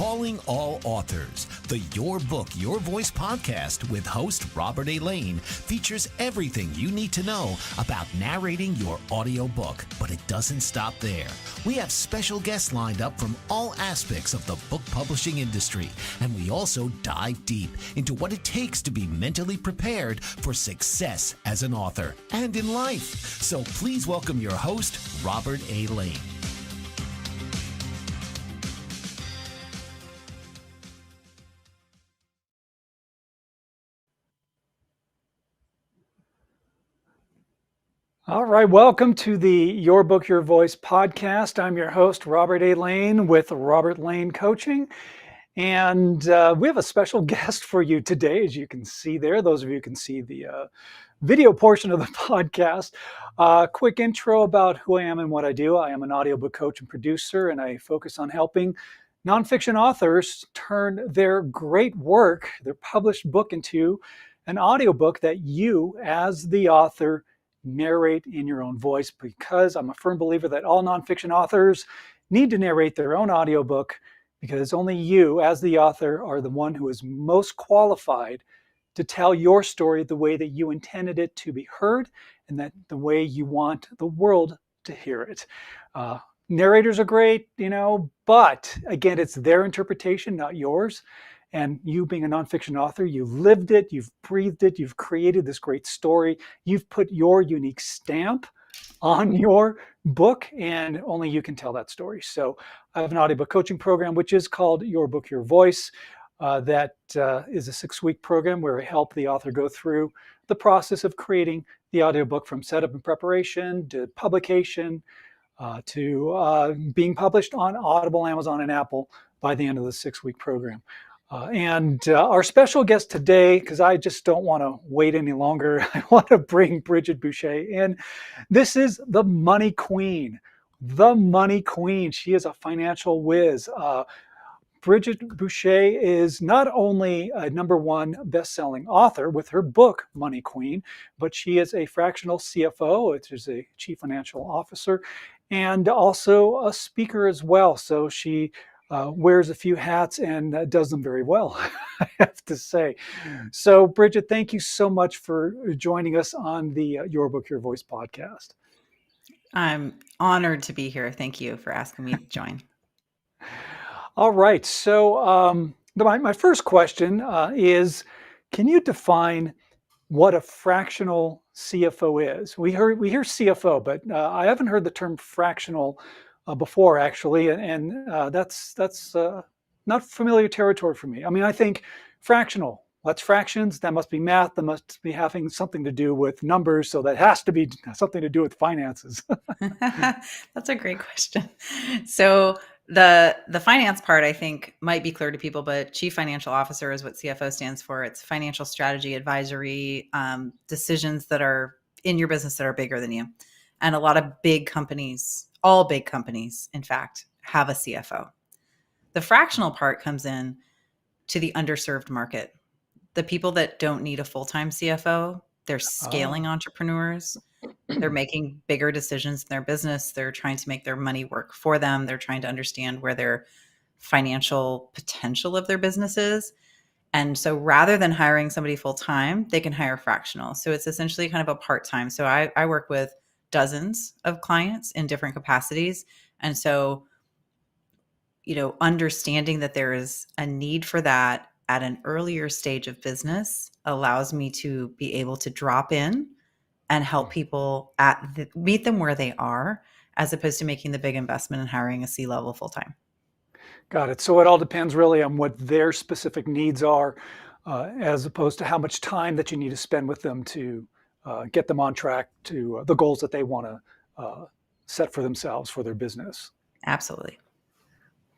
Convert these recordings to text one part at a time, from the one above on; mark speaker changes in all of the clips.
Speaker 1: Calling all authors, the Your Book, Your Voice podcast with host Robert A. Lane features everything you need to know about narrating your audiobook. But it doesn't stop there. We have special guests lined up from all aspects of the book publishing industry, and we also dive deep into what it takes to be mentally prepared for success as an author and in life. So please welcome your host, Robert A. Lane.
Speaker 2: All right, welcome to the Your Book, Your Voice podcast. I'm your host, Robert A. Lane with Robert Lane Coaching. And we have a special guest for you today, as you can see there. Those of you who can see the video portion of the podcast. Quick intro about who I am and what I do. I am an audiobook coach and producer, and I focus on helping nonfiction authors turn their great work, their published book, into an audiobook that you, as the author, narrate in your own voice, because I'm a firm believer that all nonfiction authors need to narrate their own audiobook, because only you, as the author, are the one who is most qualified to tell your story the way that you intended it to be heard and that the way you want the world to hear it. Narrators are great, but again, it's their interpretation, not yours. And you being a nonfiction author, you've lived it, you've breathed it, you've created this great story, you've put your unique stamp on your book, and only you can tell that story. So I have an audiobook coaching program, which is called Your Book, Your Voice. That is a 6-week program where I help the author go through the process of creating the audiobook, from setup and preparation to publication to being published on Audible, Amazon, and Apple by the end of the 6-week program. And our special guest today, because I just don't want to wait any longer, I want to bring Bridgette Boucha in. This is the Money Queen. The Money Queen. She is a financial whiz. Bridgette Boucha is not only a #1 best-selling author with her book, Money Queen, but she is a fractional CFO, which is a chief financial officer, and also a speaker as well. So she wears a few hats and does them very well, I have to say. So, Bridgette, thank you so much for joining us on the Your Book, Your Voice podcast.
Speaker 3: I'm honored to be here. Thank you for asking me to join.
Speaker 2: All right. So, my first question is, can you define what a fractional CFO is? We hear CFO, but I haven't heard the term fractional before, actually, and that's not familiar territory for me. I mean, I think fractional, that's fractions, that must be math, that must be having something to do with numbers, so that has to be something to do with finances.
Speaker 3: That's a great question. So the finance part, I think, might be clear to people, but Chief Financial Officer is what CFO stands for. It's financial strategy, advisory, decisions that are in your business that are bigger than you. And a lot of big companies, all big companies, in fact, have a CFO. The fractional part comes in to the underserved market. The people that don't need a full-time CFO, they're scaling entrepreneurs. They're making bigger decisions in their business. They're trying to make their money work for them. They're trying to understand where their financial potential of their business is. And so rather than hiring somebody full-time, they can hire fractional. So it's essentially kind of a part-time. So I work with dozens of clients in different capacities. And so, understanding that there is a need for that at an earlier stage of business allows me to be able to drop in and help people meet them where they are, as opposed to making the big investment in hiring a C-level full-time.
Speaker 2: Got it. So it all depends really on what their specific needs are, as opposed to how much time that you need to spend with them to get them on track to the goals that they want to set for themselves, for their business.
Speaker 3: Absolutely.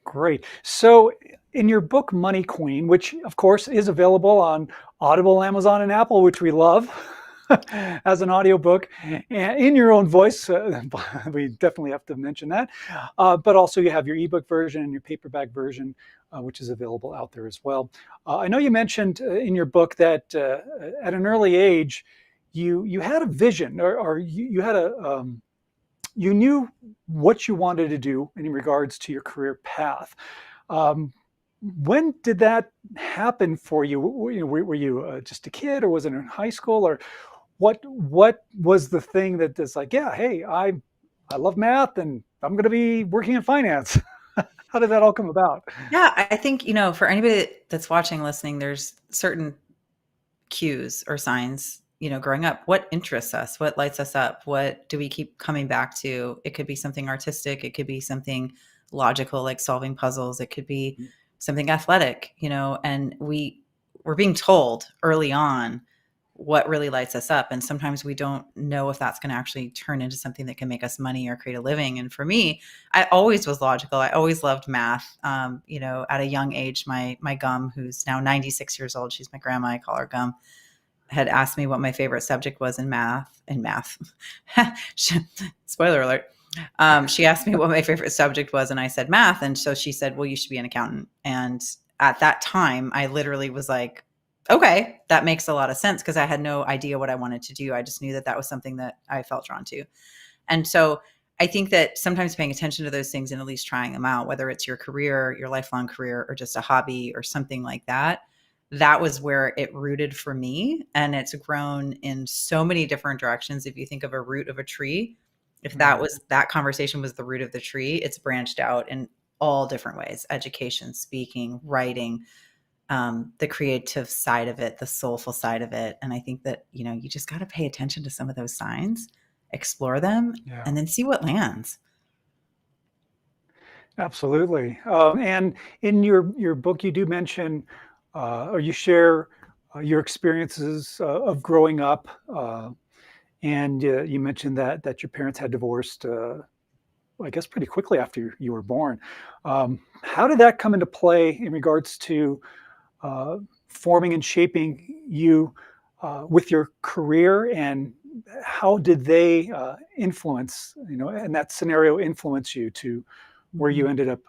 Speaker 2: Great. So in your book, Money Queen, which of course is available on Audible, Amazon, and Apple, which we love as an audiobook, and in your own voice, we definitely have to mention that. But also you have your ebook version and your paperback version, which is available out there as well. I know you mentioned in your book that at an early age, you had a vision, or you had you knew what you wanted to do in regards to your career path. when did that happen for you? Were you just a kid, or was it in high school, or what was the thing that is like, yeah, hey, I love math and I'm going to be working in finance? How did that all come about?
Speaker 3: Yeah, I think, for anybody that's watching, listening, there's certain cues or signs, growing up. What interests us? What lights us up? What do we keep coming back to? It could be something artistic. It could be something logical, like solving puzzles. It could be something athletic, and we're being told early on what really lights us up. And sometimes we don't know if that's going to actually turn into something that can make us money or create a living. And for me, I always was logical. I always loved math. At a young age, my gum, who's now 96 years old, she's my grandma, I call her Gum, had asked me what my favorite subject was in math. Spoiler alert. She asked me what my favorite subject was, and I said math. And so she said, well, you should be an accountant. And at that time, I literally was like, okay, that makes a lot of sense, because I had no idea what I wanted to do. I just knew that that was something that I felt drawn to. And so I think that sometimes paying attention to those things and at least trying them out, whether it's your career, your lifelong career, or just a hobby or something like that, that was where it rooted for me. And it's grown in so many different directions. If you think of a root of a tree, if that conversation was the root of the tree, it's branched out in all different ways: education, speaking, writing, the creative side of it, the soulful side of it. And I think that, you just got to pay attention to some of those signs, explore them, and then see what lands.
Speaker 2: Absolutely. And in your book, you do mention, or you share your experiences of growing up. And you mentioned that your parents had divorced, I guess, pretty quickly after you were born. How did that come into play in regards to forming and shaping you with your career, and how did they influence, and that scenario influence you to where you ended up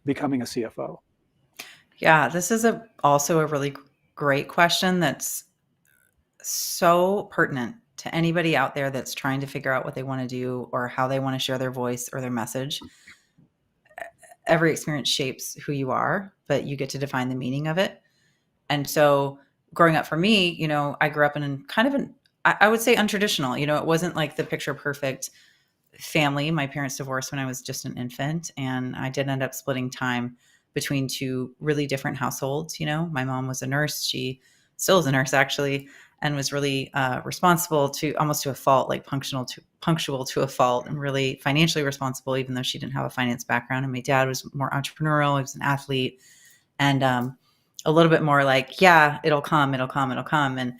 Speaker 2: becoming a CFO?
Speaker 3: Yeah, this is also a really great question that's so pertinent to anybody out there that's trying to figure out what they want to do or how they want to share their voice or their message. Every experience shapes who you are, but you get to define the meaning of it. And so growing up for me, I grew up in kind of I would say untraditional. It wasn't like the picture perfect family. My parents divorced when I was just an infant, and I did end up splitting time between two really different households. My mom was a nurse. She still is a nurse, actually, and was really responsible to almost to a fault, like punctual to a fault, and really financially responsible, even though she didn't have a finance background. And my dad was more entrepreneurial. He was an athlete, and a little bit more like, yeah, it'll come. And,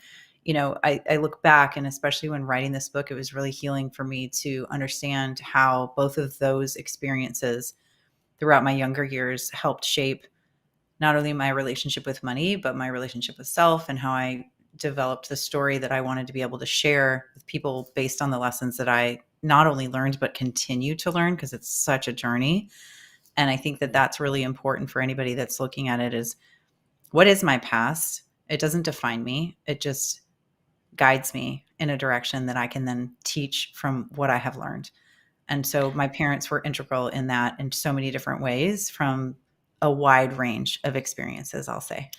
Speaker 3: I look back, and especially when writing this book, it was really healing for me to understand how both of those experiences throughout my younger years helped shape not only my relationship with money, but my relationship with self, and how I developed the story that I wanted to be able to share with people based on the lessons that I not only learned, but continue to learn, because it's such a journey. And I think that that's really important for anybody that's looking at it is, what is my past? It doesn't define me. It just guides me in a direction that I can then teach from what I have learned. And so my parents were integral in that in so many different ways, from a wide range of experiences, I'll say.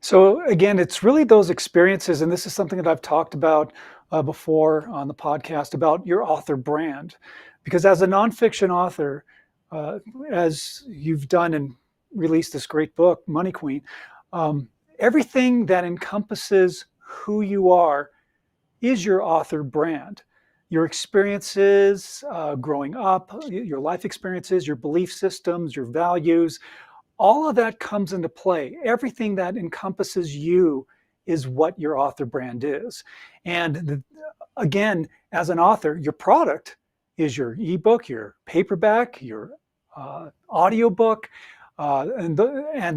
Speaker 2: So again, it's really those experiences, and this is something that I've talked about before on the podcast, about your author brand. Because as a nonfiction author, as you've done and released this great book, Money Queen, everything that encompasses who you are is your author brand. Your experiences growing up, your life experiences, your belief systems, your values, all of that comes into play. Everything that encompasses you is what your author brand is. And again, as an author, your product is your ebook, your paperback, your audiobook, and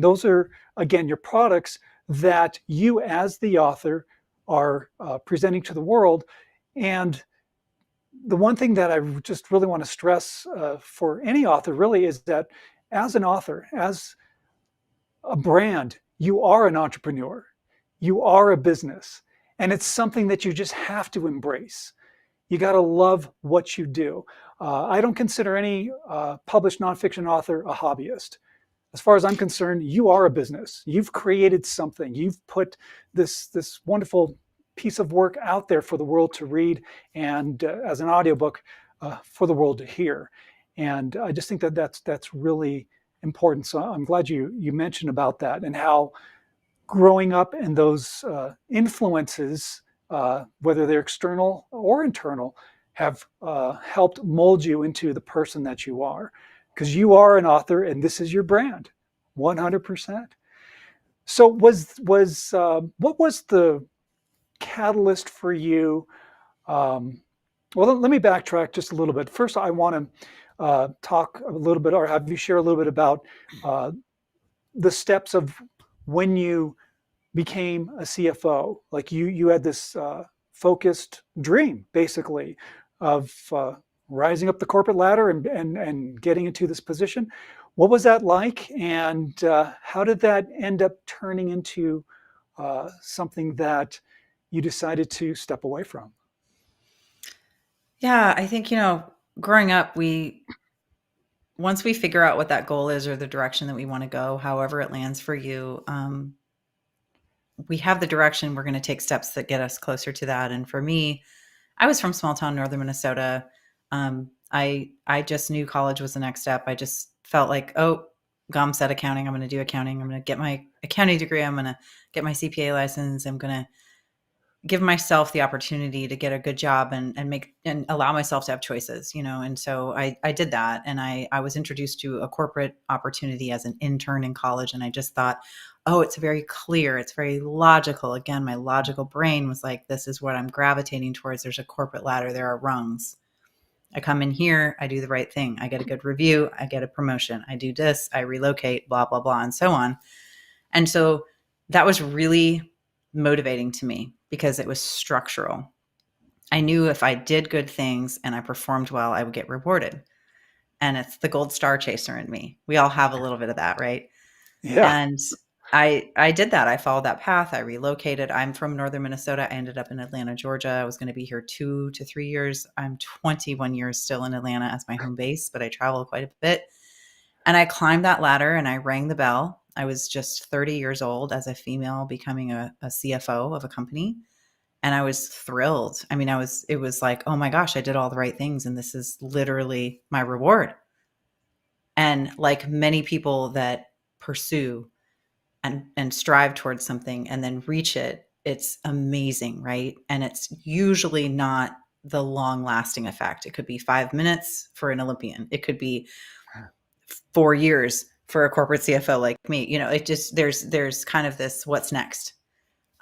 Speaker 2: those are, again, your products that you as the author are presenting to the world. And the one thing that I just really want to stress for any author really is that as an author, as a brand, you are an entrepreneur, you are a business, and it's something that you just have to embrace. You got to love what you do. I don't consider any published nonfiction author a hobbyist. as far as I'm concerned, you are a business. You've created something. You've put this wonderful piece of work out there for the world to read, and as an audiobook for the world to hear. And I just think that that's really important. So I'm glad you mentioned about that, and how growing up and those influences, whether they're external or internal, have helped mold you into the person that you are. Because you are an author, and this is your brand, 100%. So what was the catalyst for you? Well, let me backtrack just a little bit. First, I want to talk a little bit, or have you share a little bit about the steps of when you became a CFO. Like you had this focused dream, basically, of rising up the corporate ladder and getting into this position. What was that like, and how did that end up turning into something that you decided to step away from?
Speaker 3: Yeah, I think, growing up, once we figure out what that goal is or the direction that we want to go, however it lands for you, we have the direction. We're going to take steps that get us closer to that. And for me, I was from small town northern Minnesota. I just knew college was the next step. I just felt like, oh, Gom said accounting. I'm going to do accounting. I'm going to get my accounting degree. I'm going to get my CPA license. I'm going to give myself the opportunity to get a good job and allow myself to have choices, And so I did that. And I was introduced to a corporate opportunity as an intern in college. And I just thought, oh, it's very clear. It's very logical. Again, my logical brain was like, this is what I'm gravitating towards. There's a corporate ladder. There are rungs. I come in here, I do the right thing. I get a good review. I get a promotion. I do this, I relocate, blah, blah, blah, and so on. And so that was really motivating to me because it was structural. I knew if I did good things and I performed well, I would get rewarded. And it's the gold star chaser in me. We all have a little bit of that, right?
Speaker 2: Yeah.
Speaker 3: And I did that. I followed that path. I relocated. I'm from northern Minnesota. I ended up in Atlanta, Georgia. I was going to be here 2 to 3 years. I'm 21 years still in Atlanta as my home base, but I travel quite a bit. And I climbed that ladder and I rang the bell. I was just 30 years old as a female becoming a CFO of a company. And I was thrilled. I mean, it was like, oh my gosh, I did all the right things. And this is literally my reward. And like many people that pursue and strive towards something and then reach it, it's amazing, right? And it's usually not the long lasting effect. It could be 5 minutes for an Olympian. It could be 4 years for a corporate CFO like me. It just, there's kind of this, what's next?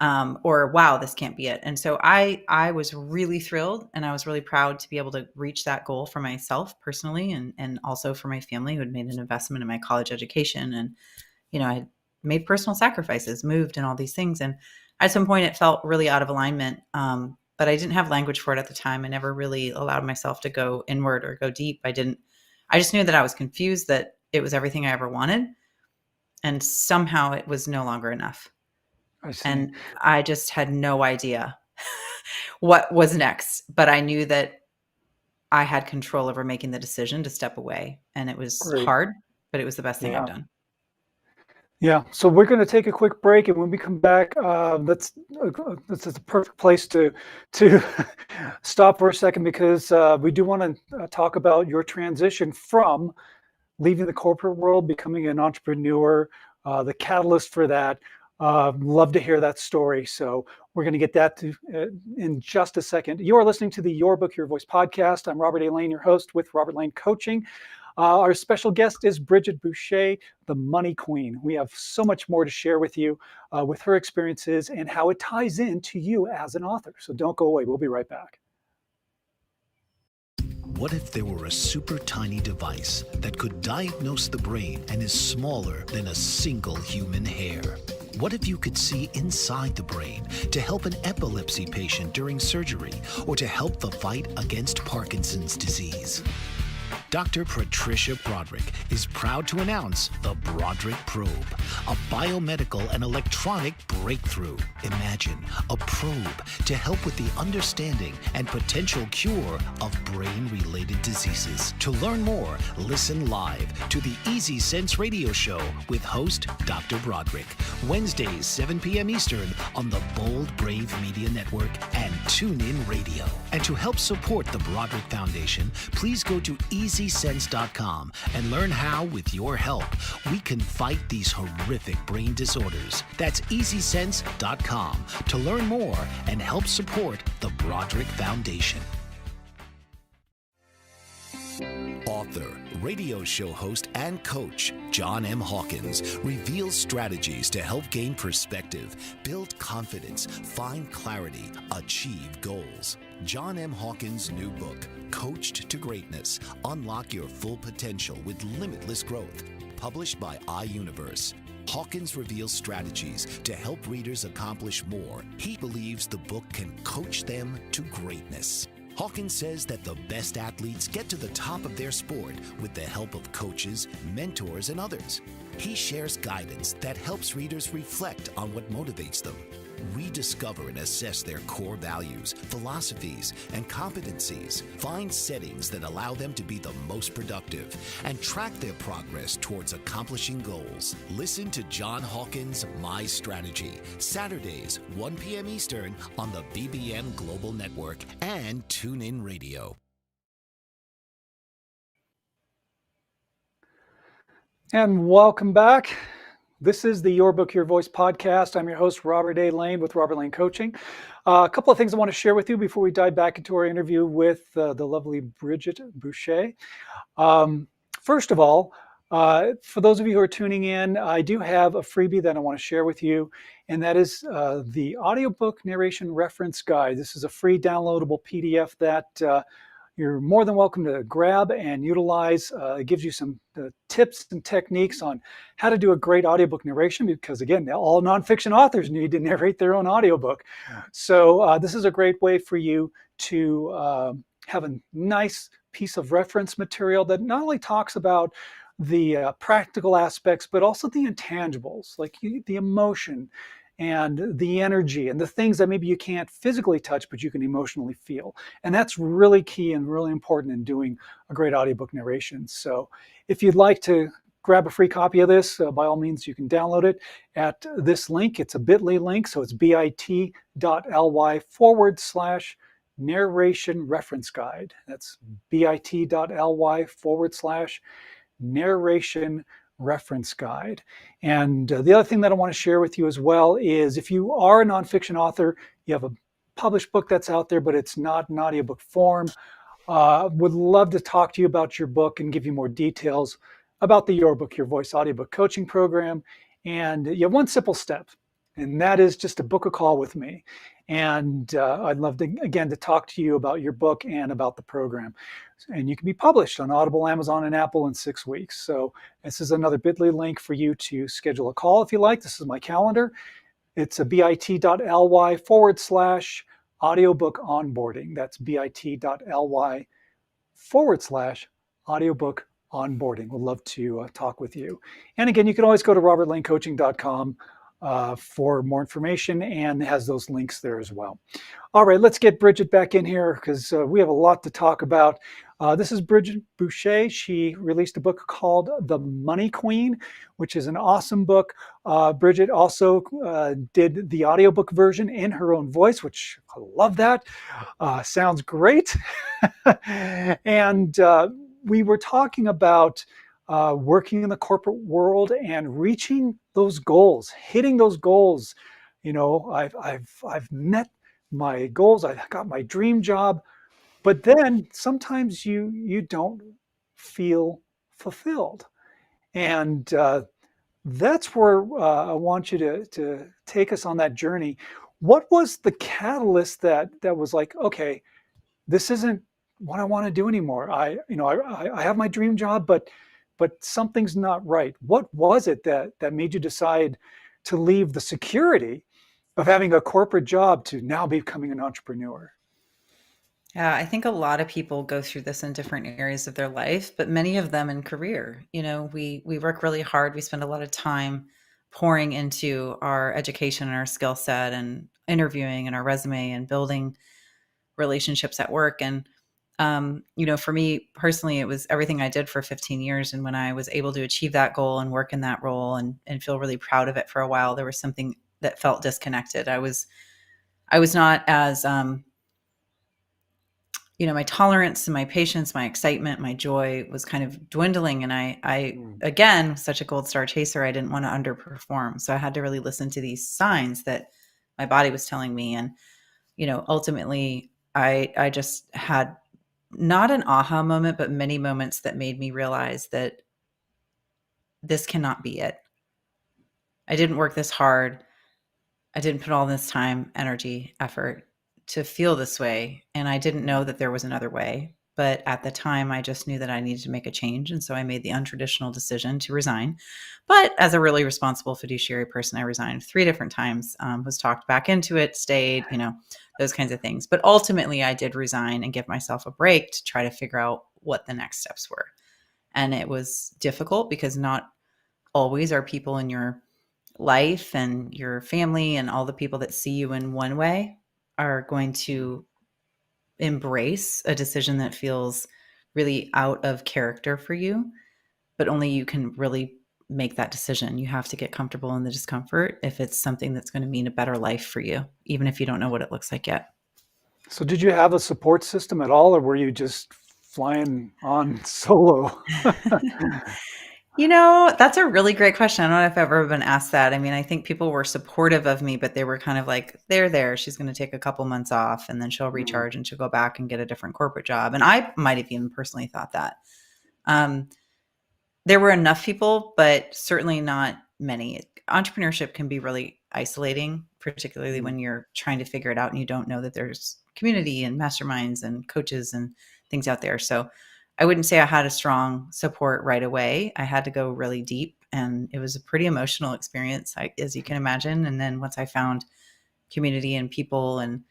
Speaker 3: Or wow, this can't be it. And so I was really thrilled and I was really proud to be able to reach that goal for myself personally and also for my family who had made an investment in my college education. And, I had made personal sacrifices, moved and all these things. And at some point it felt really out of alignment. But I didn't have language for it at the time. I never really allowed myself to go inward or go deep. I just knew that I was confused that it was everything I ever wanted. And somehow it was no longer enough.
Speaker 2: I see.
Speaker 3: And I just had no idea what was next. But I knew that I had control over making the decision to step away. And it was hard, but it was the best thing I've done.
Speaker 2: Yeah. So we're going to take a quick break, and when we come back, this is the perfect place to stop for a second, because we do want to talk about your transition from leaving the corporate world, becoming an entrepreneur, the catalyst for that. Love to hear that story. So we're going to get that in just a second. You are listening to the Your Book, Your Voice podcast. I'm Robert A. Lane, your host with Robert Lane Coaching. Our special guest is Bridgette Boucha, the Money Queen. We have so much more to share with you with her experiences and how it ties into you as an author. So don't go away. We'll be right back.
Speaker 1: What if there were a super tiny device that could diagnose the brain and is smaller than a single human hair? What if you could see inside the brain to help an epilepsy patient during surgery or to help the fight against Parkinson's disease? Dr. Patricia Broderick is proud to announce the Broderick Probe, a biomedical and electronic breakthrough. Imagine a probe to help with the understanding and potential cure of brain-related diseases. To learn more, listen live to the Easy Sense radio show with host Dr. Broderick, Wednesdays 7 p.m. Eastern on the Bold Brave Media Network and TuneIn Radio. And to help support the Broderick Foundation, please go to EasySense.com and learn how, with your help, we can fight these horrific brain disorders. That's EasySense.com to learn more and help support the Broderick Foundation. Author, radio show host, and coach John M. Hawkins reveals strategies to help gain perspective, build confidence, find clarity, achieve goals. John M. Hawkins' new book, Coached to Greatness, Unlock Your Full Potential with Limitless Growth, published by iUniverse. Hawkins reveals strategies to help readers accomplish more. He believes the book can coach them to greatness. Hawkins says that the best athletes get to the top of their sport with the help of coaches, mentors, and others. He shares guidance that helps readers reflect on what motivates them, rediscover and assess their core values, philosophies, and competencies, find settings that allow them to be the most productive, and track their progress towards accomplishing goals. Listen to John Hawkins' My Strategy, Saturdays, 1 p.m. Eastern on the BBM Global Network and TuneIn Radio.
Speaker 2: And welcome back. This is the Your Book, Your Voice podcast. I'm your host, Robert A. Lane with Robert Lane Coaching. A couple of things I want to share with you before we dive back into our interview with the lovely Bridgette Boucha. First of all, for those of you who are tuning in, I do have a freebie that I want to share with you, and that is the Audiobook Narration Reference Guide. This is a free downloadable PDF that you're more than welcome to grab and utilize. It gives you some tips and techniques on how to do a great audiobook narration, because again, all nonfiction authors need to narrate their own audiobook. So this is a great way for you to have a nice piece of reference material that not only talks about the practical aspects, but also the intangibles, like the emotion and the energy and the things that maybe you can't physically touch, but you can emotionally feel. And that's really key and really important in doing a great audiobook narration. So if you'd like to grab a free copy of this, by all means, you can download it at this link. It's a bit.ly link, so it's bit.ly/narration reference guide. That's bit.ly/narration reference guide. And the other thing that I want to share with you as well is, if you are a nonfiction author, you have a published book that's out there, but it's not in audiobook form, would love to talk to you about your book and give you more details about the Your Book, Your Voice audiobook coaching program. And you have one simple step, and that is just to book a call with me. And I'd love to, again, to talk to you about your book and about the program. And you can be published on Audible, Amazon, and Apple in 6 weeks. So this is another bit.ly link for you to schedule a call if you like. This is my calendar. It's a bit.ly/audiobook onboarding. That's bit.ly/audiobook onboarding. We'd love to talk with you. And again, you can always go to robertlanecoaching.com for more information, and has those links there as well. All right, let's get Bridgette back in here, because we have a lot to talk about. This is Bridgette Boucha. She released a book called The Money Queen, which is an awesome book. Bridgette also did the audiobook version in her own voice, which I love that. Sounds great. And we were talking about working in the corporate world and reaching those goals, hitting those goals. You know, I've met my goals. I've got my dream job, but then sometimes you don't feel fulfilled, and that's where I want you to take us on that journey. What was the catalyst that was like, okay, this isn't what I want to do anymore. I have my dream job, but something's not right. What was it that made you decide to leave the security of having a corporate job to now becoming an entrepreneur?
Speaker 3: Yeah, I think a lot of people go through this in different areas of their life, but many of them in career. We work really hard. We spend a lot of time pouring into our education and our skill set and interviewing and our resume and building relationships at work. And for me personally, it was everything I did for 15 years. And when I was able to achieve that goal and work in that role and feel really proud of it for a while, there was something that felt disconnected. I was not as my tolerance and my patience, my excitement, my joy was kind of dwindling. And I again, such a gold star chaser, I didn't want to underperform. So I had to really listen to these signs that my body was telling me. And, ultimately I just had not an aha moment, but many moments that made me realize that this cannot be it. I didn't work this hard. I didn't put all this time, energy, effort to feel this way. And I didn't know that there was another way. But at the time, I just knew that I needed to make a change. And so I made the untraditional decision to resign. But as a really responsible fiduciary person, I resigned 3 different times, was talked back into it, stayed, those kinds of things. But ultimately, I did resign and give myself a break to try to figure out what the next steps were. And it was difficult because not always are people in your life and your family and all the people that see you in one way are going to embrace a decision that feels really out of character for you, but only you can really make that decision. You have to get comfortable in the discomfort if it's something that's going to mean a better life for you, even if you don't know what it looks like yet.
Speaker 2: So did you have a support system at all, or were you just flying on solo?
Speaker 3: That's a really great question. I don't know if I've ever been asked that. I mean, I think people were supportive of me, but they were kind of like, they're there. She's going to take a couple months off and then she'll recharge and she'll go back and get a different corporate job. And I might have even personally thought that. Um, there were enough people, but certainly not many. Entrepreneurship can be really isolating, particularly when you're trying to figure it out and you don't know that there's community and masterminds and coaches and things out there. So I wouldn't say I had a strong support right away. I had to go really deep, and it was a pretty emotional experience, as you can imagine. And then once I found community and people and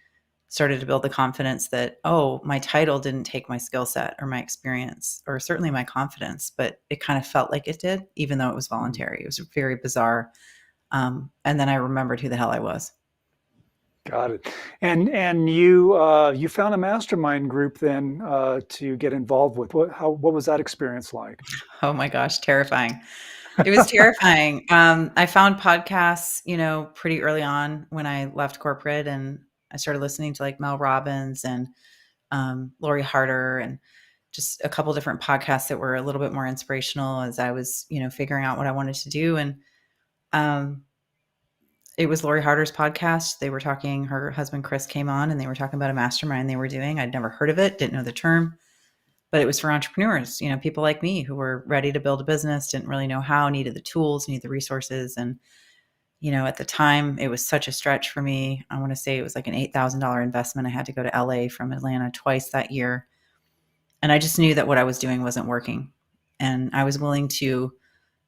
Speaker 3: started to build the confidence that, oh, my title didn't take my skill set or my experience or certainly my confidence, but it kind of felt like it did, even though it was voluntary. It was very bizarre. And then I remembered who the hell I was.
Speaker 2: Got it. And you found a mastermind group then to get involved with. What was that experience like?
Speaker 3: Oh my gosh, terrifying. It was terrifying. I found podcasts, pretty early on when I left corporate, and I started listening to like Mel Robbins and Lori Harder and just a couple different podcasts that were a little bit more inspirational as I was, figuring out what I wanted to do. And um, it was Lori Harder's podcast. They were talking, her husband, Chris, came on and they were talking about a mastermind they were doing. I'd never heard of it, didn't know the term, but it was for entrepreneurs, people like me who were ready to build a business, didn't really know how, needed the tools, needed the resources. And, at the time it was such a stretch for me. I want to say it was like an $8,000 investment. I had to go to LA from Atlanta twice that year. And I just knew that what I was doing wasn't working. And I was willing to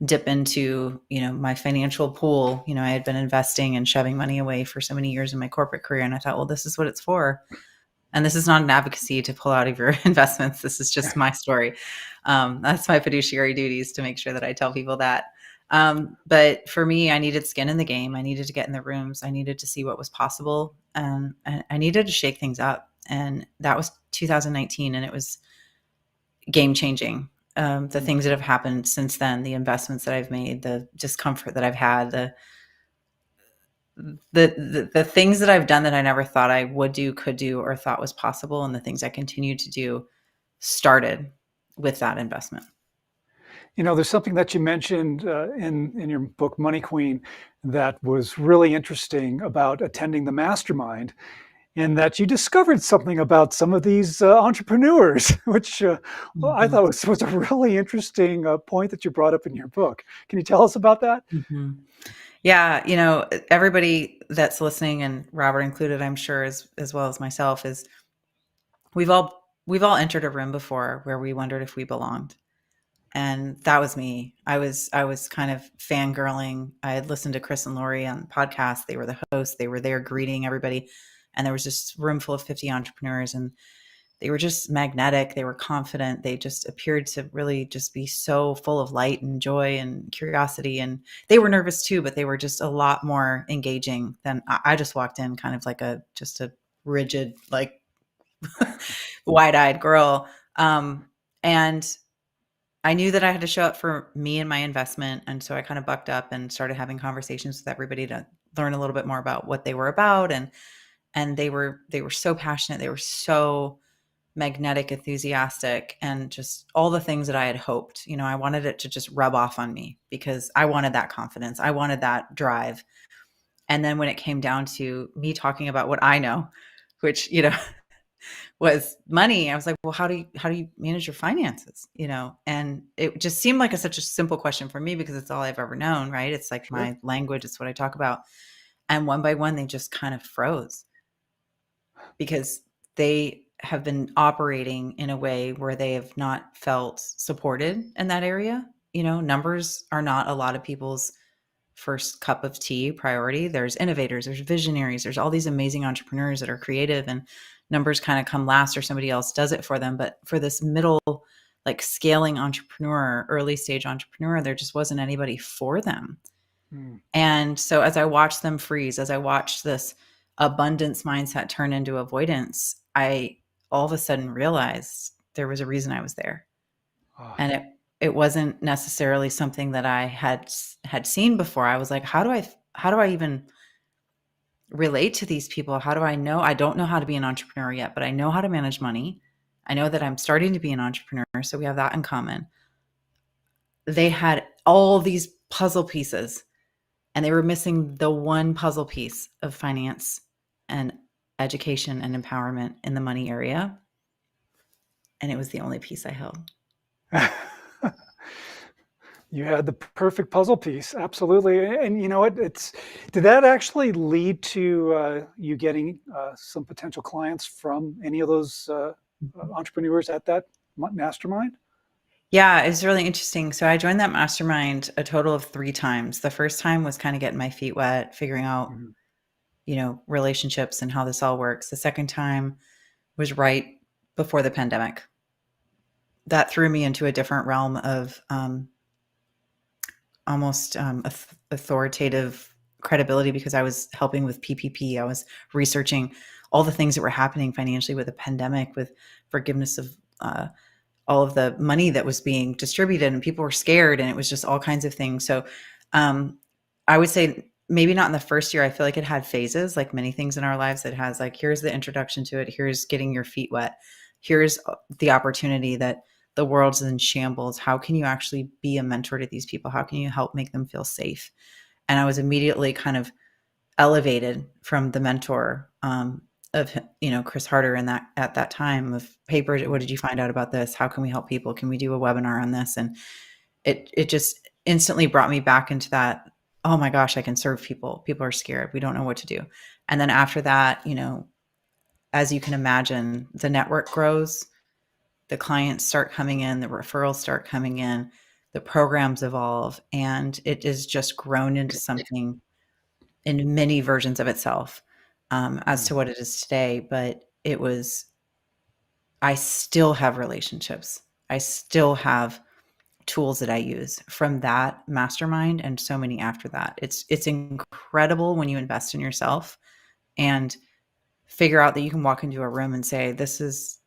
Speaker 3: dip into, my financial pool. I had been investing and shoving money away for so many years in my corporate career. And I thought, well, this is what it's for. And this is not an advocacy to pull out of your investments. This is just my story. That's my fiduciary duties to make sure that I tell people that. But for me, I needed skin in the game. I needed to get in the rooms. I needed to see what was possible. And I needed to shake things up. And that was 2019. And it was game changing. The things that have happened since then, the investments that I've made, the discomfort that I've had, the things that I've done that I never thought I would do, could do, or thought was possible, and the things I continue to do started with that investment.
Speaker 2: There's something that you mentioned in your book, Money Queen, that was really interesting about attending the mastermind, and that you discovered something about some of these entrepreneurs, which I thought was a really interesting point that you brought up in your book. Can you tell us about that?
Speaker 3: Mm-hmm. Yeah, everybody that's listening, and Robert included, I'm sure, as well as myself, is we've all entered a room before where we wondered if we belonged. And that was me. I was kind of fangirling. I had listened to Chris and Lori on podcasts. They were the hosts. They were there greeting everybody. And there was this room full of 50 entrepreneurs. And they were just magnetic. They were confident. They just appeared to really just be so full of light and joy and curiosity. And they were nervous too, but they were just a lot more engaging than I just walked in kind of like just a rigid, like wide-eyed girl. And I knew that I had to show up for me and my investment. And so I kind of bucked up and started having conversations with everybody to learn a little bit more about what they were about. And they were so passionate. They were so magnetic, enthusiastic, and just all the things that I had hoped. I wanted it to just rub off on me because I wanted that confidence. I wanted that drive. And then when it came down to me talking about what I know, which, was money, I was like, well, how do you manage your finances? And it just seemed like such a simple question for me because it's all I've ever known, right? It's like
Speaker 2: Sure.
Speaker 3: my language, it's what I talk about. And one by one, they just kind of froze because they have been operating in a way where they have not felt supported in that area. Numbers are not a lot of people's first cup of tea priority. There's innovators, there's visionaries, there's all these amazing entrepreneurs that are creative, and numbers kind of come last or somebody else does it for them. But for this middle, like scaling entrepreneur, early stage entrepreneur, there just wasn't anybody for them.
Speaker 2: Mm.
Speaker 3: And so as I watched them freeze, as I watched this abundance mindset turn into avoidance, I all of a sudden realized there was a reason I was there.
Speaker 2: Oh.
Speaker 3: And it wasn't necessarily something that I had seen before. I was like, how do I even relate to these people? How do I know? I don't know how to be an entrepreneur yet, but I know how to manage money. I know that I'm starting to be an entrepreneur, so we have that in common. They had all these puzzle pieces, and they were missing the one puzzle piece of finance and education and empowerment in the money area. And it was the only piece I held.
Speaker 2: You had the perfect puzzle piece, absolutely. And you know what? Did that actually lead to you getting some potential clients from any of those entrepreneurs at that mastermind?
Speaker 3: Yeah, it's really interesting. So I joined that mastermind a total of 3 times. The first time was kind of getting my feet wet, figuring out, relationships and how this all works. The second time was right before the pandemic. That threw me into a different realm of almost authoritative credibility because I was helping with PPP. I was researching all the things that were happening financially with the pandemic, with forgiveness of all of the money that was being distributed, and people were scared, and it was just all kinds of things. So I would say maybe not in the first year. I feel like it had phases, like many things in our lives. It has like, here's the introduction to it. Here's getting your feet wet. Here's the opportunity that the world's in shambles. How can you actually be a mentor to these people? How can you help make them feel safe? And I was immediately kind of elevated from the mentor of Chris Harder at that time of, hey Bridgette, what did you find out about this? How can we help people? Can we do a webinar on this? And it just instantly brought me back into that, oh my gosh, I can serve people. People are scared. We don't know what to do. And then after that, as you can imagine, the network grows, the clients start coming in, the referrals start coming in, the programs evolve, and it is just grown into something in many versions of itself as to what it is today. But I still have relationships. I still have tools that I use from that mastermind and so many after that. It's incredible when you invest in yourself and figure out that you can walk into a room and say, this is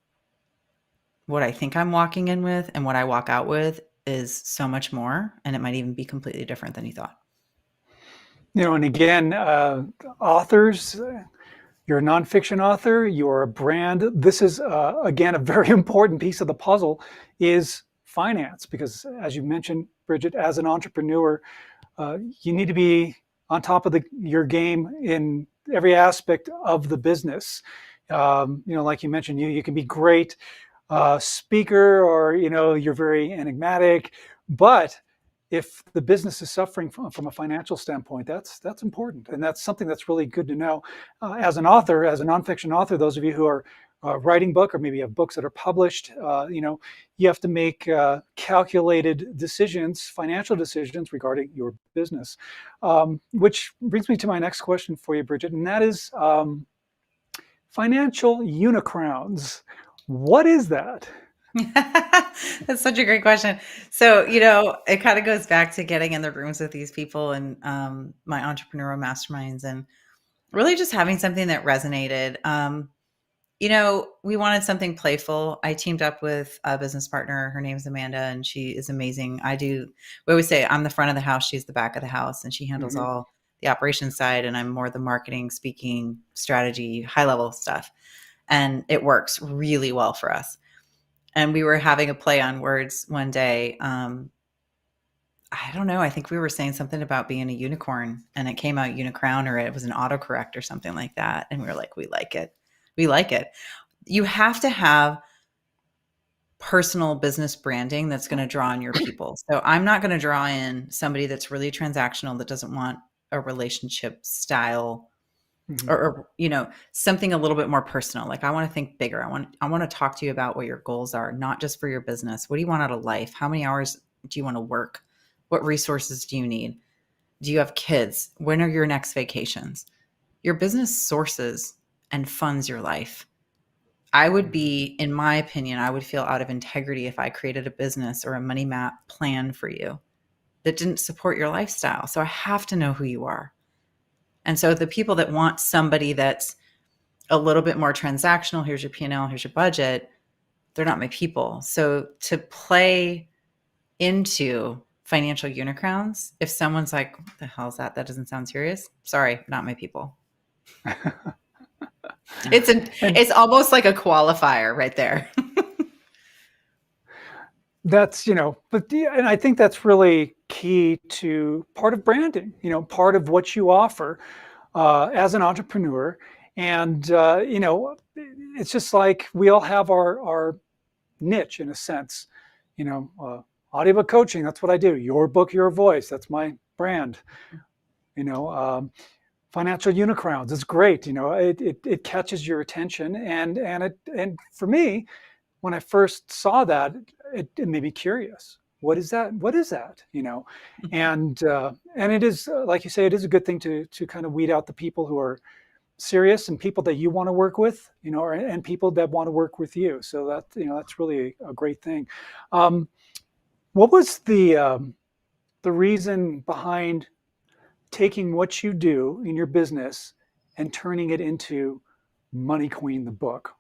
Speaker 3: what I think I'm walking in with, and what I walk out with is so much more, and it might even be completely different than you thought.
Speaker 2: And again, authors, you're a nonfiction author, you're a brand. This is, again, a very important piece of the puzzle is finance, because as you mentioned, Bridgette, as an entrepreneur, you need to be on top of your game in every aspect of the business. Like you mentioned, you can be great speaker, or you're very enigmatic, but if the business is suffering from a financial standpoint, that's important, and that's something that's really good to know. As an author, as a nonfiction author, those of you who are writing book, or maybe have books that are published, you have to make calculated decisions, financial decisions regarding your business, which brings me to my next question for you, Bridgette, and that is financial unicrowns. What is that?
Speaker 3: That's such a great question. So, it kind of goes back to getting in the rooms with these people and my entrepreneurial masterminds and really just having something that resonated. We wanted something playful. I teamed up with a business partner. Her name's Amanda, and she is amazing. We always say I'm the front of the house, she's the back of the house, and she handles all the operations side, and I'm more the marketing, speaking, strategy, high level stuff. And it works really well for us. And we were having a play on words one day. I don't know. I think we were saying something about being a unicorn, and it came out unicrown, or it was an autocorrect or something like that. And we were like, we like it. We like it. You have to have personal business branding that's going to draw in your people. So I'm not going to draw in somebody that's really transactional, that doesn't want a relationship style or something a little bit more personal. Like, I want to think bigger. I want to talk to you about what your goals are, not just for your business. What do you want out of life? How many hours do you want to work? What resources do you need? Do you have kids? When are your next vacations? Your business sources and funds your life. I would be, in my opinion, I would feel out of integrity if I created a business or a money map plan for you that didn't support your lifestyle. So I have to know who you are. And so the people that want somebody that's a little bit more transactional, here's your P&L, here's your budget, they're not my people. So to play into financial unicorns, if someone's like, what the hell is that? That doesn't sound serious. Sorry, not my people. It's almost like a qualifier right there.
Speaker 2: That's, and I think that's really key to part of branding, part of what you offer as an entrepreneur. And, it's just like we all have our niche in a sense, audiobook coaching. That's what I do. Your book, your voice. That's my brand, financial unicorns. It's great. It catches your attention. And for me, when I first saw that, it made me curious. What is that? What is that? And it is, like you say, it is a good thing to kind of weed out the people who are serious and people that you want to work with, and people that want to work with you. So that, that's really a great thing. What was the reason behind taking what you do in your business and turning it into Money Queen, the book?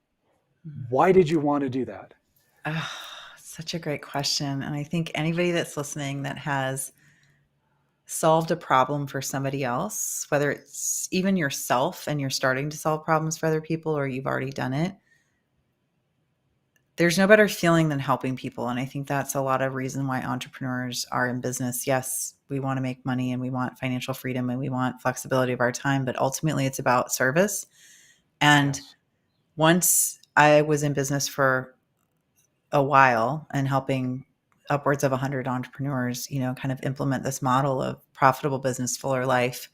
Speaker 2: Why did you want to do that?
Speaker 3: Oh, such a great question. And I think anybody that's listening that has solved a problem for somebody else, whether it's even yourself and you're starting to solve problems for other people, or you've already done it, there's no better feeling than helping people. And I think that's a lot of reason why entrepreneurs are in business. Yes, we want to make money and we want financial freedom and we want flexibility of our time, but ultimately it's about service. And once I was in business for a while and helping upwards of 100 entrepreneurs, kind of implement this model of profitable business, fuller life,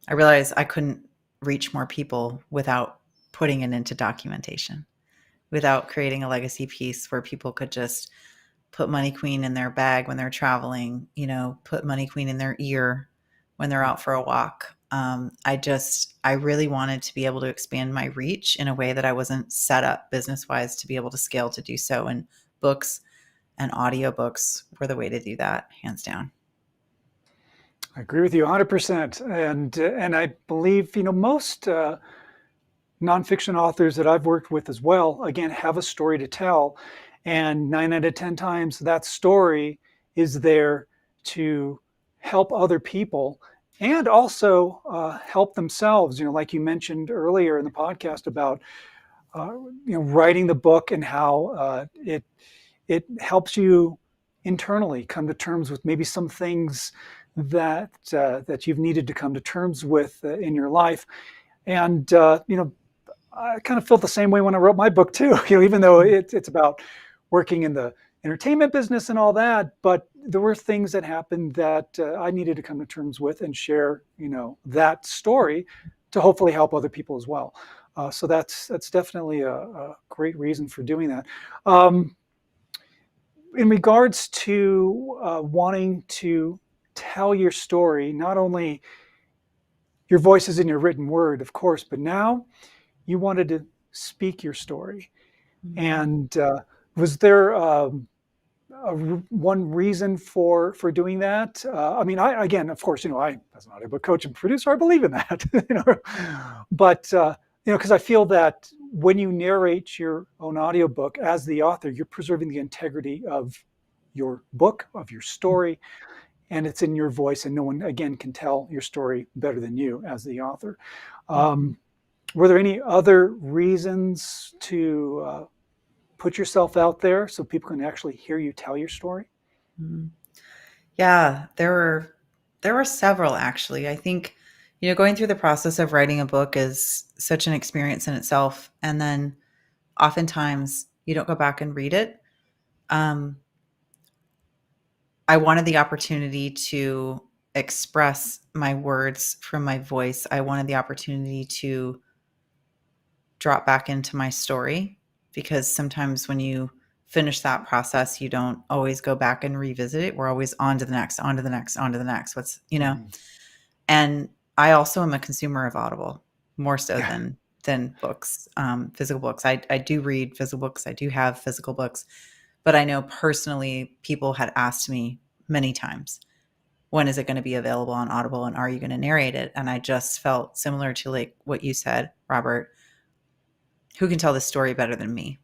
Speaker 3: I realized I couldn't reach more people without putting it into documentation, without creating a legacy piece where people could just put Money Queen in their bag when they're traveling, put Money Queen in their ear when they're out for a walk. I really wanted to be able to expand my reach in a way that I wasn't set up business-wise to be able to scale to do so. And books and audiobooks were the way to do that, hands down.
Speaker 2: I agree with you 100%. And I believe, most nonfiction authors that I've worked with as well, again, have a story to tell. And 9 out of 10 times that story is there to help other people and also help themselves. Like you mentioned earlier in the podcast about, writing the book and how it helps you internally come to terms with maybe some things that you've needed to come to terms with in your life. And, I kind of felt the same way when I wrote my book too, even though it's about working in the entertainment business and all that, but there were things that happened that I needed to come to terms with and share, that story to hopefully help other people as well. So that's definitely a great reason for doing that. In regards to wanting to tell your story, not only your voice is in your written word, of course, but now you wanted to speak your story. And was there one reason for doing that? I mean, again, of course, I, as an audiobook coach and producer, I believe in that, but because I feel that when you narrate your own audiobook as the author, you're preserving the integrity of your book, of your story, and it's in your voice, and no one, again, can tell your story better than you as the author. Were there any other reasons to put yourself out there so people can actually hear you tell your story?
Speaker 3: Yeah, there were several actually. I think, going through the process of writing a book is such an experience in itself. And then oftentimes you don't go back and read it. I wanted the opportunity to express my words from my voice. I wanted the opportunity to drop back into my story, because sometimes when you finish that process, you don't always go back and revisit it. We're always on to the next, on to the next, on to the next. And I also am a consumer of Audible more so than books, physical books. I do read physical books. I do have physical books, but I know personally people had asked me many times, when is it going to be available on Audible and are you going to narrate it? And I just felt similar to like what you said, Robert, who can tell this story better than me,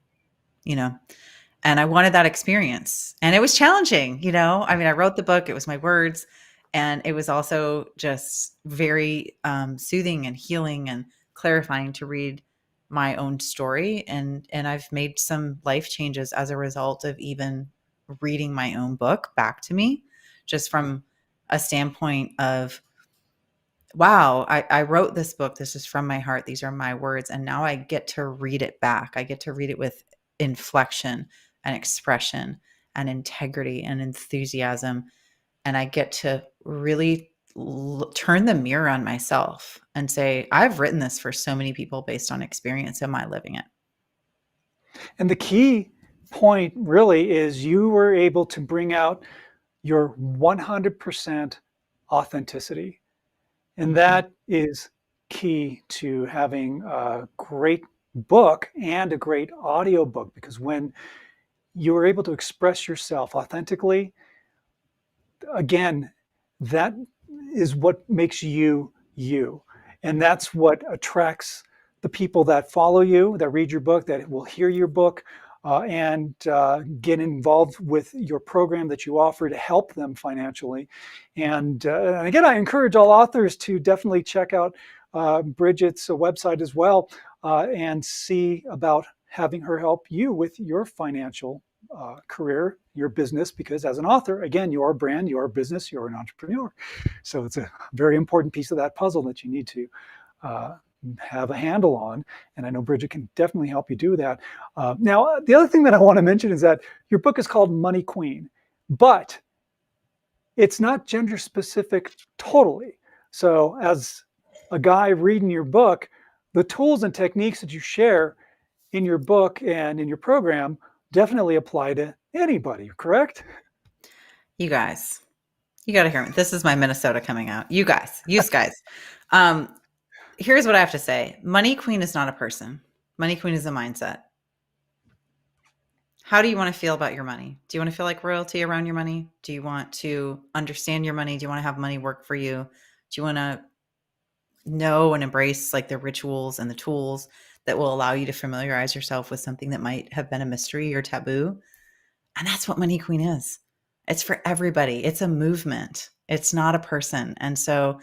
Speaker 3: and I wanted that experience, and it was challenging, I mean, I wrote the book, it was my words, and it was also just very soothing and healing and clarifying to read my own story. And I've made some life changes as a result of even reading my own book back to me, just from a standpoint of, wow, I wrote this book. This is from my heart. These are my words. And now I get to read it back. I get to read it with inflection and expression and integrity and enthusiasm. And I get to really turn the mirror on myself and say, I've written this for so many people based on experience. Am I living it?
Speaker 2: And the key point really is you were able to bring out your 100% authenticity. And that is key to having a great book and a great audiobook, because when you are able to express yourself authentically, again, that is what makes you you. And that's what attracts the people that follow you, that read your book, that will hear your book, and get involved with your program that you offer to help them financially. And again, I encourage all authors to definitely check out Bridgette's website as well, and see about having her help you with your financial career, your business, because as an author, again, you're a brand, you're a business, you're an entrepreneur. So it's a very important piece of that puzzle that you need to have a handle on. And I know Bridgette can definitely help you do that. Now, the other thing that I want to mention is that your book is called Money Queen, but it's not gender specific totally. So as a guy reading your book, the tools and techniques that you share in your book and in your program definitely apply to anybody, correct?
Speaker 3: You guys, you got to hear me. This is my Minnesota coming out. You guys. Here's what I have to say. Money Queen is not a person. Money Queen is a mindset. How do you want to feel about your money? Do you want to feel like royalty around your money? Do you want to understand your money? Do you want to have money work for you? Do you want to know and embrace like the rituals and the tools that will allow you to familiarize yourself with something that might have been a mystery or taboo? And that's what Money Queen is. It's for everybody. It's a movement. It's not a person. And so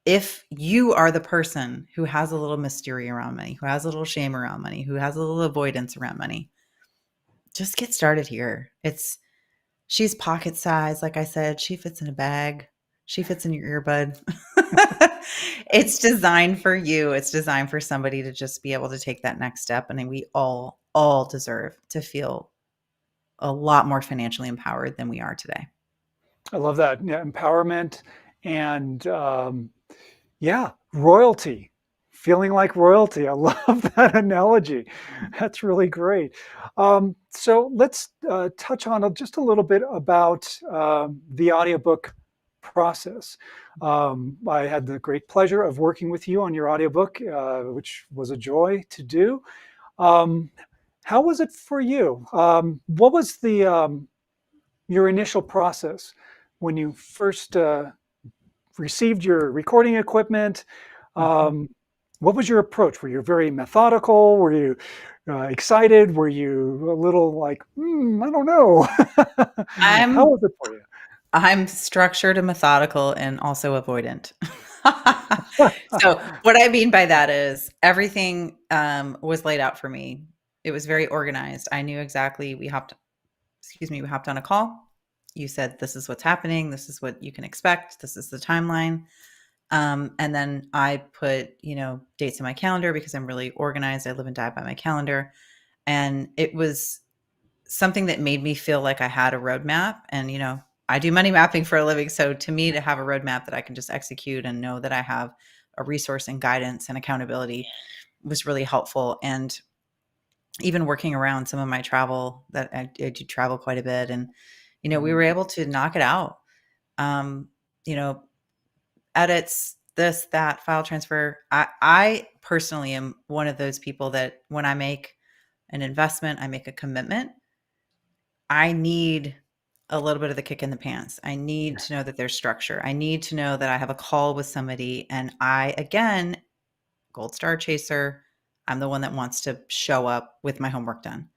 Speaker 3: if you are the person who has a little mystery around money, who has a little shame around money, who has a little avoidance around money, just get started here. She's pocket size. Like I said, she fits in a bag. She fits in your earbud. It's designed for you. It's designed for somebody to just be able to take that next step. And we all deserve to feel a lot more financially empowered than we are today.
Speaker 2: I love that. Yeah, empowerment and royalty, feeling like royalty. I love that analogy. That's really great. So let's touch on just a little bit about the audiobook process. I had the great pleasure of working with you on your audiobook, which was a joy to do. How was it for you? What was the your initial process when you first received your recording equipment?
Speaker 3: Mhm.
Speaker 2: What was your approach? Were you very methodical? Were you excited? Were you a little like, I don't know? How
Speaker 3: I'm
Speaker 2: was it for you?
Speaker 3: I'm structured and methodical and also avoidant. So what I mean by that is everything was laid out for me. It was very organized. I knew exactly we hopped on a call. You said, this is what's happening. This is what you can expect. This is the timeline. And then I put, dates in my calendar because I'm really organized. I live and die by my calendar. And it was something that made me feel like I had a roadmap. And, I do money mapping for a living. So to me, to have a roadmap that I can just execute and know that I have a resource and guidance and accountability was really helpful. And even working around some of my travel, that I do travel quite a bit. And, we were able to knock it out. Um, you know, Edits, this, that, file transfer. I personally am one of those people that when I make an investment, I make a commitment, I need a little bit of the kick in the pants. I need to know that there's structure. I need to know that I have a call with somebody. And I, again, gold star chaser, I'm the one that wants to show up with my homework done.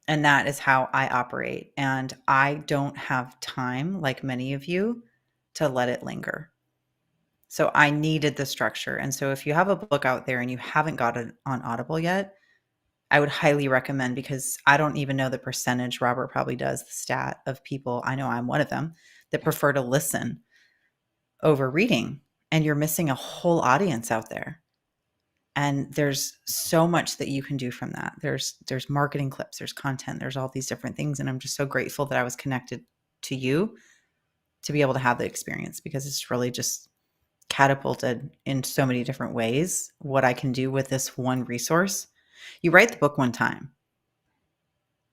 Speaker 3: And that is how I operate. And I don't have time, like many of you, to let it linger. So I needed the structure. And so if you have a book out there and you haven't got it on Audible yet, I would highly recommend, because I don't even know the percentage, Robert probably does, the stat of people, I know I'm one of them, that prefer to listen over reading. And you're missing a whole audience out there. And there's so much that you can do from that. There's marketing clips, there's content, there's all these different things. And I'm just so grateful that I was connected to you to be able to have the experience, because it's really just catapulted in so many different ways what I can do with this one resource. You write the book one time.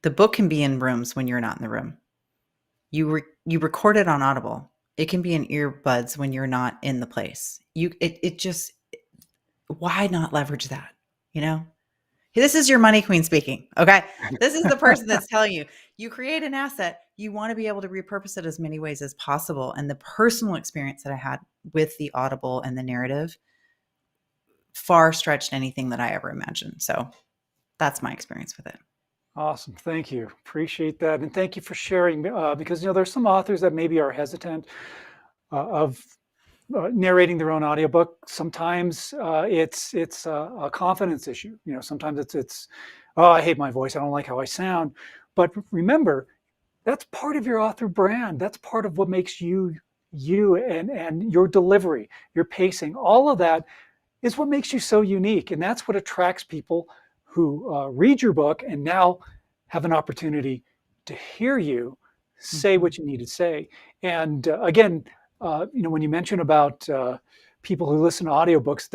Speaker 3: The book can be in rooms when you're not in the room. You record it on Audible. It can be in earbuds when you're not in the place. Why not leverage that? This is your money queen speaking. Okay. This is the person that's telling you, you create an asset, you want to be able to repurpose it as many ways as possible. And the personal experience that I had with the Audible and the narrative far stretched anything that I ever imagined. So that's my experience with it.
Speaker 2: Awesome. Thank you. Appreciate that. And thank you for sharing, because, there's some authors that maybe are hesitant of narrating their own audiobook. Sometimes it's a confidence issue. Sometimes it's oh, I hate my voice. I don't like how I sound. But remember, that's part of your author brand. That's part of what makes you and your delivery, your pacing, all of that is what makes you so unique. And that's what attracts people who read your book and now have an opportunity to hear you say what you need to say. And again, when you mention about people who listen to audiobooks,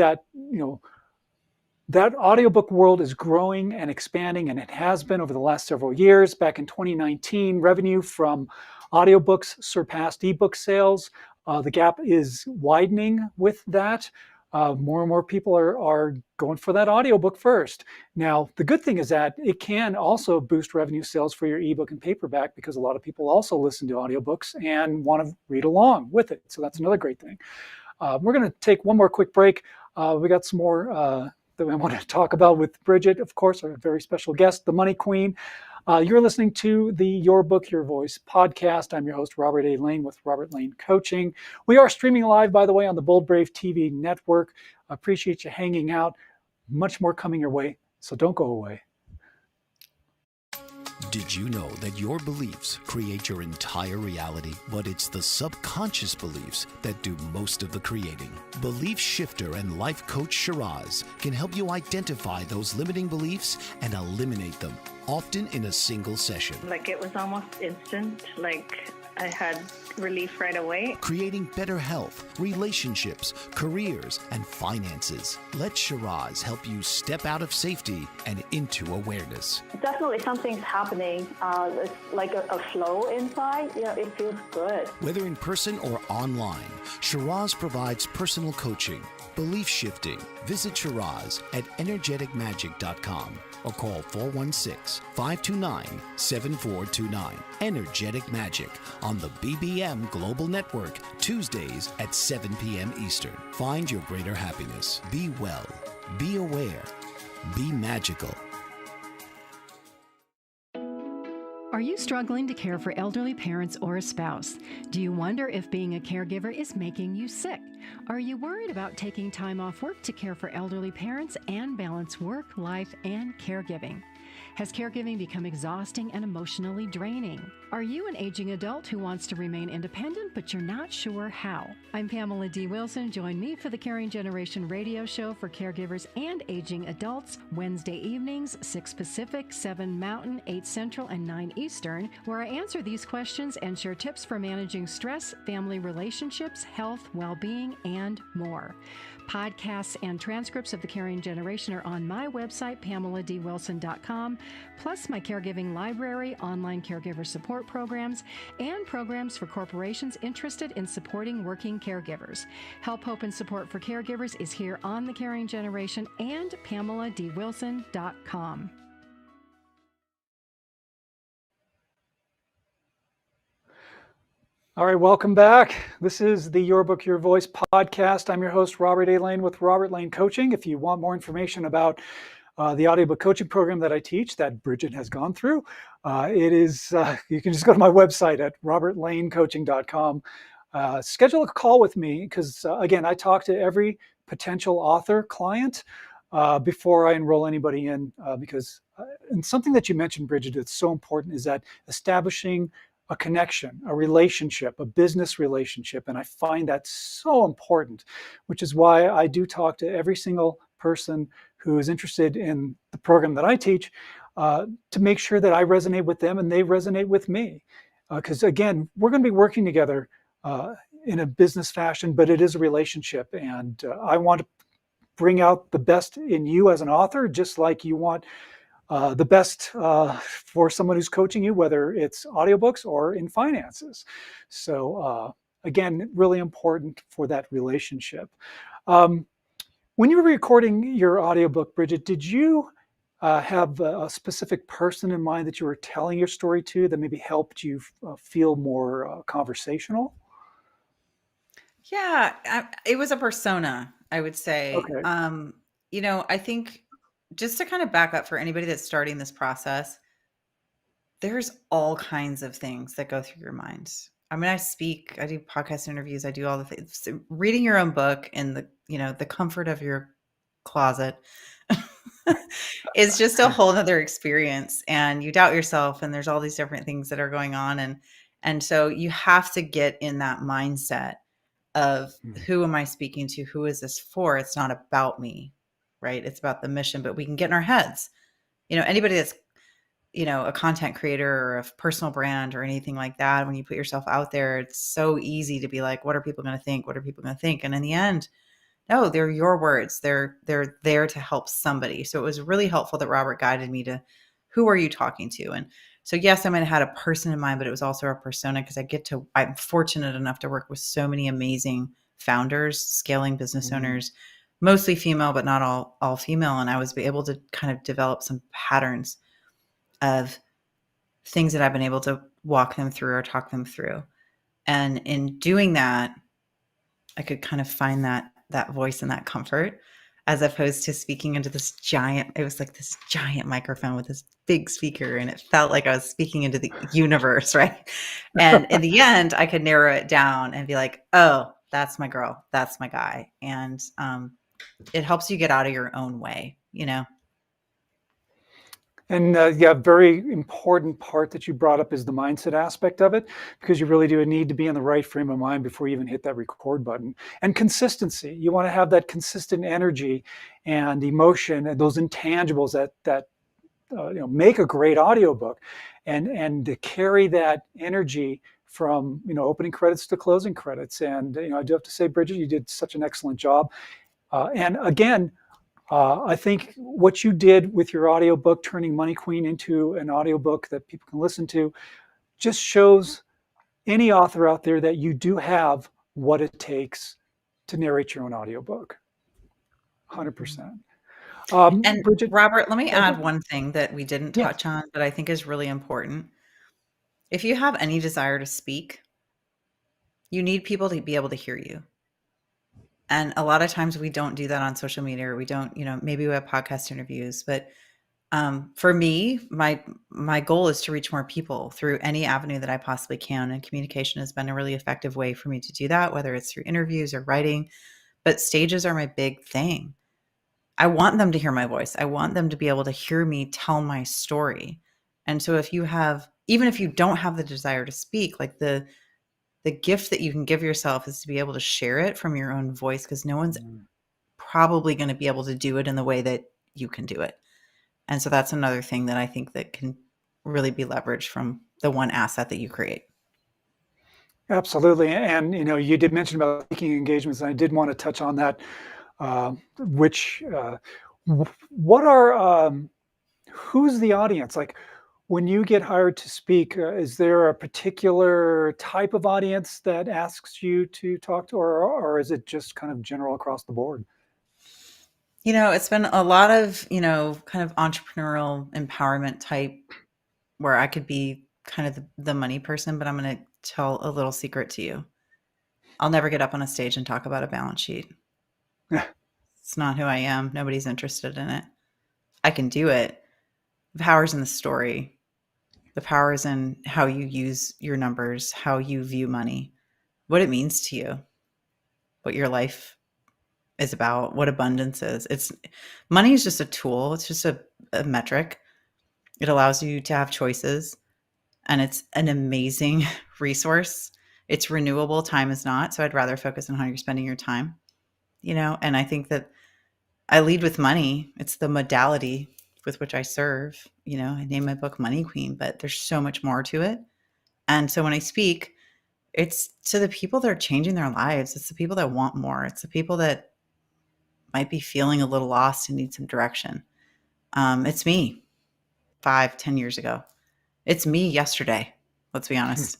Speaker 2: that audiobook world is growing and expanding, and it has been over the last several years. Back in 2019, revenue from audiobooks surpassed ebook sales. The gap is widening with that. More and more people are going for that audiobook first. Now, the good thing is that it can also boost revenue sales for your ebook and paperback, because a lot of people also listen to audiobooks and want to read along with it. So that's another great thing. We're going to take one more quick break. We got some more that we want to talk about with Bridgette, of course, our very special guest, the Money Queen. You're listening to the Your Book, Your Voice podcast. I'm your host, Robert A. Lane with Robert Lane Coaching. We are streaming live, by the way, on the Bold Brave TV network. I appreciate you hanging out. Much more coming your way, so don't go away.
Speaker 1: Did you know that your beliefs create your entire reality? But it's the subconscious beliefs that do most of the creating. Belief shifter and life coach Shiraz can help you identify those limiting beliefs and eliminate them, often in a single session.
Speaker 4: It was almost instant. I had relief right away.
Speaker 1: Creating better health, relationships, careers, and finances. Let Shiraz help you step out of safety and into awareness.
Speaker 4: Definitely something's happening. It's like a flow inside. It feels good.
Speaker 1: Whether in person or online, Shiraz provides personal coaching, Belief shifting. Visit Shiraz at energeticmagic.com or call 416-529-7429. Energetic Magic on the BBM Global Network, Tuesdays at 7 p.m. Eastern. Find your greater happiness. Be well. Be aware. Be magical.
Speaker 5: Are you struggling to care for elderly parents or a spouse? Do you wonder if being a caregiver is making you sick? Are you worried about taking time off work to care for elderly parents and balance work, life, and caregiving? Has caregiving become exhausting and emotionally draining? Are you an aging adult who wants to remain independent, but you're not sure how? I'm Pamela D. Wilson. Join me for the Caring Generation radio show for caregivers and aging adults, Wednesday evenings, 6 Pacific, 7 Mountain, 8 Central, and 9 Eastern, where I answer these questions and share tips for managing stress, family relationships, health, well-being, and more. Podcasts and transcripts of the Caring Generation are on my website, PamelaDWilson.com, plus my caregiving library, online caregiver support programs, and programs for corporations interested in supporting working caregivers. Help, hope, and support for caregivers is here on the Caring Generation and PamelaDWilson.com.
Speaker 2: All right, welcome back. This is the Your Book, Your Voice podcast. I'm your host, Robert A. Lane with Robert Lane Coaching. If you want more information about the audiobook coaching program that I teach that Bridgette has gone through, you can just go to my website at robertlanecoaching.com. Schedule a call with me because, again, I talk to every potential author client before I enroll anybody in because and something that you mentioned, Bridgette, that's so important is that establishing a connection, a relationship, a business relationship. And I find that so important, which is why I do talk to every single person who is interested in the program that I teach to make sure that I resonate with them and they resonate with me. Because again, we're going to be working together in a business fashion, but it is a relationship. And I want to bring out the best in you as an author, just like you want the best for someone who's coaching you, whether it's audiobooks or in finances. So again, really important for that relationship. When you were recording your audiobook, Bridgette, did you have a specific person in mind that you were telling your story to that maybe helped you feel more conversational?
Speaker 3: Yeah, it was a persona, I would say.
Speaker 2: Okay.
Speaker 3: I think just to kind of back up for anybody that's starting this process, there's all kinds of things that go through your mind. I mean, I speak, I do podcast interviews, I do all the things. So reading your own book in the comfort of your closet is just a whole other experience. And you doubt yourself, and there's all these different things that are going on. And so you have to get in that mindset of who am I speaking to? Who is this for? It's not about me, right? It's about the mission, but we can get in our heads. Anybody that's, a content creator or a personal brand or anything like that, when you put yourself out there, it's so easy to be like, what are people going to think? What are people going to think? And in the end, no, they're your words. They're there to help somebody. So it was really helpful that Robert guided me to who are you talking to? And so, yes, I might have had a person in mind, but it was also a persona because I'm fortunate enough to work with so many amazing founders, scaling business owners, mostly female, but not all female. And I was able to kind of develop some patterns of things that I've been able to walk them through or talk them through. And in doing that, I could kind of find that voice and that comfort, as opposed to speaking into it was like this giant microphone with this big speaker, and it felt like I was speaking into the universe, right? And in the end, I could narrow it down and be like, oh, that's my girl, that's my guy. And it helps you get out of your own way,
Speaker 2: And very important part that you brought up is the mindset aspect of it, because you really do need to be in the right frame of mind before you even hit that record button. And consistency. You want to have that consistent energy and emotion and those intangibles that make a great audiobook, and to carry that energy from opening credits to closing credits. And I do have to say, Bridgette, you did such an excellent job. And again, I think what you did with your audiobook, turning Money Queen into an audiobook that people can listen to, just shows any author out there that you do have what it takes to narrate your own audiobook. 100%.
Speaker 3: And
Speaker 2: Bridgette,
Speaker 3: Robert, let me
Speaker 2: go ahead.
Speaker 3: add one thing that we didn't
Speaker 2: Yeah.
Speaker 3: touch on, but I think is really important. If you have any desire to speak, you need people to be able to hear you. And a lot of times we don't do that on social media, or we don't, maybe we have podcast interviews, but for me, my goal is to reach more people through any avenue that I possibly can. And communication has been a really effective way for me to do that, whether it's through interviews or writing, but stages are my big thing. I want them to hear my voice. I want them to be able to hear me tell my story. And so even if you don't have the desire to speak, like the gift that you can give yourself is to be able to share it from your own voice, because no one's probably going to be able to do it in the way that you can do it. And so that's another thing that I think that can really be leveraged from the one asset that you create.
Speaker 2: Absolutely. And, you did mention about speaking engagements, and I did want to touch on that, who's the audience? Like, when you get hired to speak, is there a particular type of audience that asks you to talk to, or is it just kind of general across the board?
Speaker 3: It's been a lot of, kind of entrepreneurial empowerment type, where I could be kind of the money person, but I'm going to tell a little secret to you. I'll never get up on a stage and talk about a balance sheet. It's not who I am. Nobody's interested in it. I can do it. The power's in the story. The power is in how you use your numbers, how you view money, what it means to you, what your life is about, what abundance is. Money is just a tool. It's just a metric. It allows you to have choices, and it's an amazing resource. It's renewable. Time is not. So I'd rather focus on how you're spending your time, and I think that I lead with money. It's the modality with which I serve. I name my book Money Queen, but there's so much more to it. And so when I speak, it's to the people that are changing their lives. It's the people that want more. It's the people that might be feeling a little lost and need some direction. It's me 5-10 years ago. It's me yesterday. Let's be honest.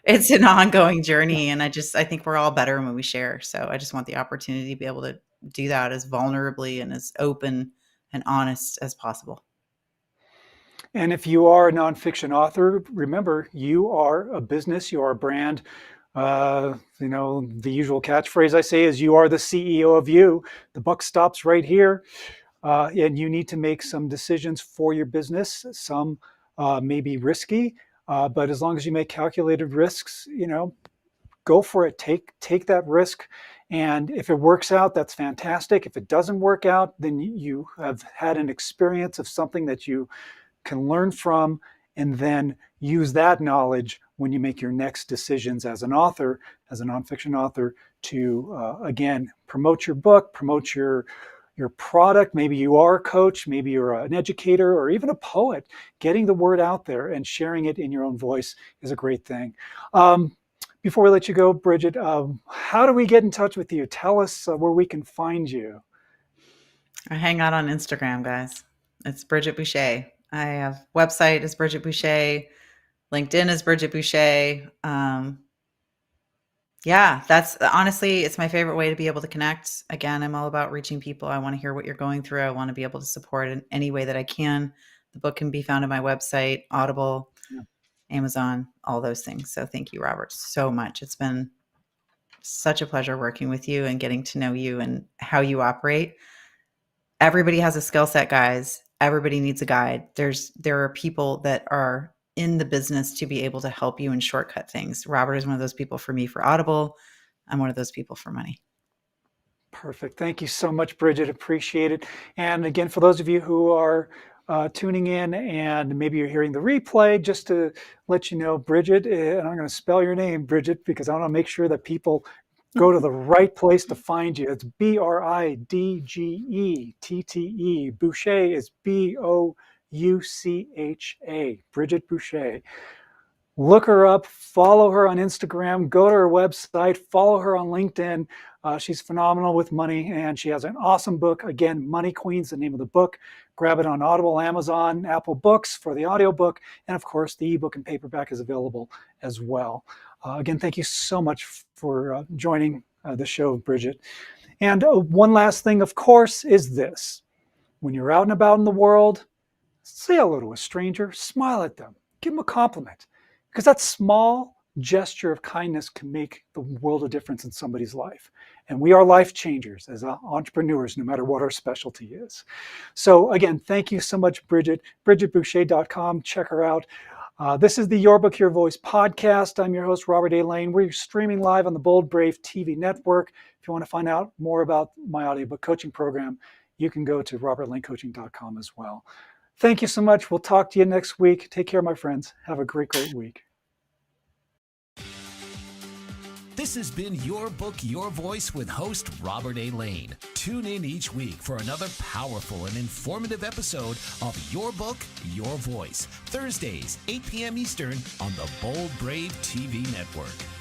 Speaker 3: It's an ongoing journey. And I think we're all better when we share. So I just want the opportunity to be able to do that as vulnerably and as open and honest as possible.
Speaker 2: And if you are a nonfiction author, remember, you are a business, you are a brand. The usual catchphrase I say is, you are the CEO of you. The buck stops right here. And you need to make some decisions for your business. Some may be risky, but as long as you make calculated risks, go for it. Take that risk. And if it works out, that's fantastic. If it doesn't work out, then you have had an experience of something that you can learn from, and then use that knowledge when you make your next decisions as an author, as a nonfiction author, to again, promote your book, promote your product. Maybe you are a coach, maybe you're an educator, or even a poet. Getting the word out there and sharing it in your own voice is a great thing. Before we let you go, Bridgette, how do we get in touch with you? Tell us where we can find you.
Speaker 3: I hang out on Instagram, guys. It's Bridgette Boucha. I have website is Bridgette Boucha. LinkedIn is Bridgette Boucha. That's honestly, it's my favorite way to be able to connect. Again, I'm all about reaching people. I want to hear what you're going through. I want to be able to support in any way that I can. The book can be found on my website, Audible, Amazon, all those things. So thank you, Robert, so much. It's been such a pleasure working with you and getting to know you and how you operate. Everybody has a skill set, guys. Everybody needs a guide. There are people that are in the business to be able to help you and shortcut things. Robert is one of those people for me for Audible. I'm one of those people for money.
Speaker 2: Perfect. Thank you so much, Bridgette. Appreciate it. And again, for those of you who are tuning in and maybe you're hearing the replay, just to let you know, Bridgette, and I'm going to spell your name, Bridgette, because I want to make sure that people go to the right place to find you. It's Bridgette. Boucha is Boucha. Bridgette Boucha. Look her up, follow her on Instagram, go to her website, follow her on LinkedIn. She's phenomenal with money, and she has an awesome book. Again, Money Queen's the name of the book. Grab it on Audible, Amazon, Apple Books for the audiobook. And of course, the ebook and paperback is available as well. Again, thank you so much for joining the show of Bridgette. And one last thing, of course, is this. When you're out and about in the world, say hello to a stranger, smile at them, give them a compliment, because that small gesture of kindness can make the world of difference in somebody's life. And we are life changers as entrepreneurs, no matter what our specialty is. So again, thank you so much, Bridgette. BridgetteBoucha.com. Check her out. This is the Your Book, Your Voice podcast. I'm your host, Robert A. Lane. We're streaming live on the Bold Brave TV network. If you want to find out more about my audiobook coaching program, you can go to robertlanecoaching.com as well. Thank you so much. We'll talk to you next week. Take care, my friends. Have a great, great week.
Speaker 1: This has been Your Book, Your Voice with host Robert A. Lane. Tune in each week for another powerful and informative episode of Your Book, Your Voice, Thursdays, 8 p.m. Eastern on the Bold Brave TV network.